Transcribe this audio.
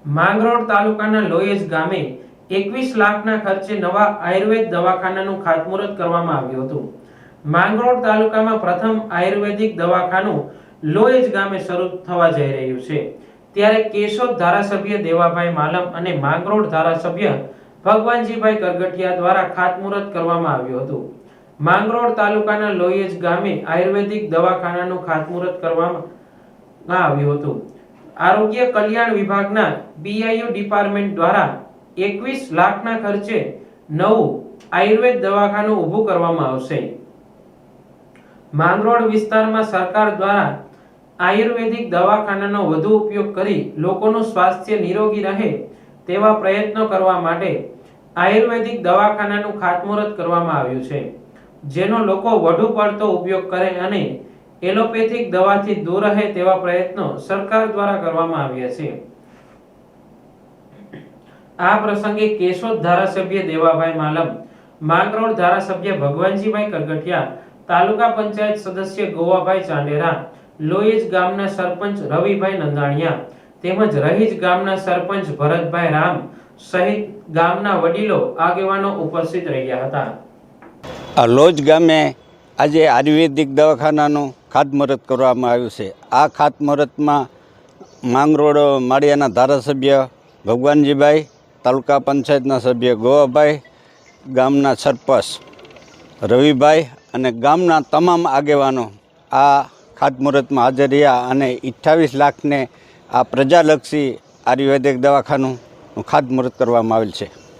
માંગરોળ તાલુકાના લોયેજ ગામે 21 લાખના ખર્ચે નવા આયુર્વેદ દવાખાનાનું ખાતમુહૂર્ત કરવામાં આવ્યું હતું। માંગરોળ તાલુકામાં પ્રથમ આયુર્વેદિક દવાખાનું લોયેજ ગામે શરૂ થવા જઈ રહ્યું છે, ત્યારે કેશોદ ધારાસભ્ય દેવાભાઈ માલમ અને માંગરોળ ધારાસભ્ય ભગવાનજીભાઈ કરગઠિયા દ્વારા ખાતમુહૂર્ત કરવામાં આવ્યું હતું। માંગરોળ તાલુકાના લોયેજ ગામે આયુર્વેદિક દવાખાનાનું ખાતમુહૂર્ત કરવામાં આવ્યું હતું। આરોગ્ય કલ્યાણ વિભાગના બીઆઈયુ ડિપાર્ટમેન્ટ દ્વારા 21 લાખના ખર્ચે નવું આયુર્વેદ દવાખાનું ઊભું કરવામાં આવશે। માંગરોળ વિસ્તારમાં સરકાર દ્વારા આયુર્વેદિક દવાખાનાનો વધુ ઉપયોગ કરી લોકોનું સ્વાસ્થ્ય નિરોગી રહે તેવા પ્રયત્નો કરવા માટે આયુર્વેદિક દવાખાનાનું ખાતમુહૂર્ત કરવામાં આવ્યું છે, જેનો લોકો વધુ પડતો ઉપયોગ કરે અને એલોપેથિક દવાથી દૂર રહે તેવા પ્રયત્નો સરકાર દ્વારા કરવામાં આવ્યા છે। આ પ્રસંગે કેશોદ ધારાસભ્ય દેવાભાઈ માલમ, માંગરોળ ધારાસભ્ય ભગવાનજીભાઈ કરગઠિયા, તાલુકા પંચાયત સદસ્ય ગોવાભાઈ ચાંડેરા, લોયેજ ગામના સરપંચ રવિભાઈ નંદાણીયા તેમજ રહીજ ગામના સરપંચ ભરતભાઈ રામ સહિત ગામના વડીલો આગેવાનો ઉપસ્થિત રહ્યા હતા। આ લોજ ગામે આજે આયુર્વેદિક દવાખાનાનું ખાતમુહૂર્ત કરવામાં આવ્યું છે। આ ખાતમુહૂર્તમાં માંગરોળ માળિયાના ધારાસભ્ય ભગવાનજીભાઈ, તાલુકા પંચાયતના સભ્ય ગોવાભાઈ, ગામના સરપંચ રવિભાઈ અને ગામના તમામ આગેવાનો આ ખાતમુહૂર્તમાં હાજર રહ્યા અને 28 લાખને આ પ્રજાલક્ષી આયુર્વેદિક દવાખાનું ખાતમુહૂર્ત કરવામાં આવેલ છે।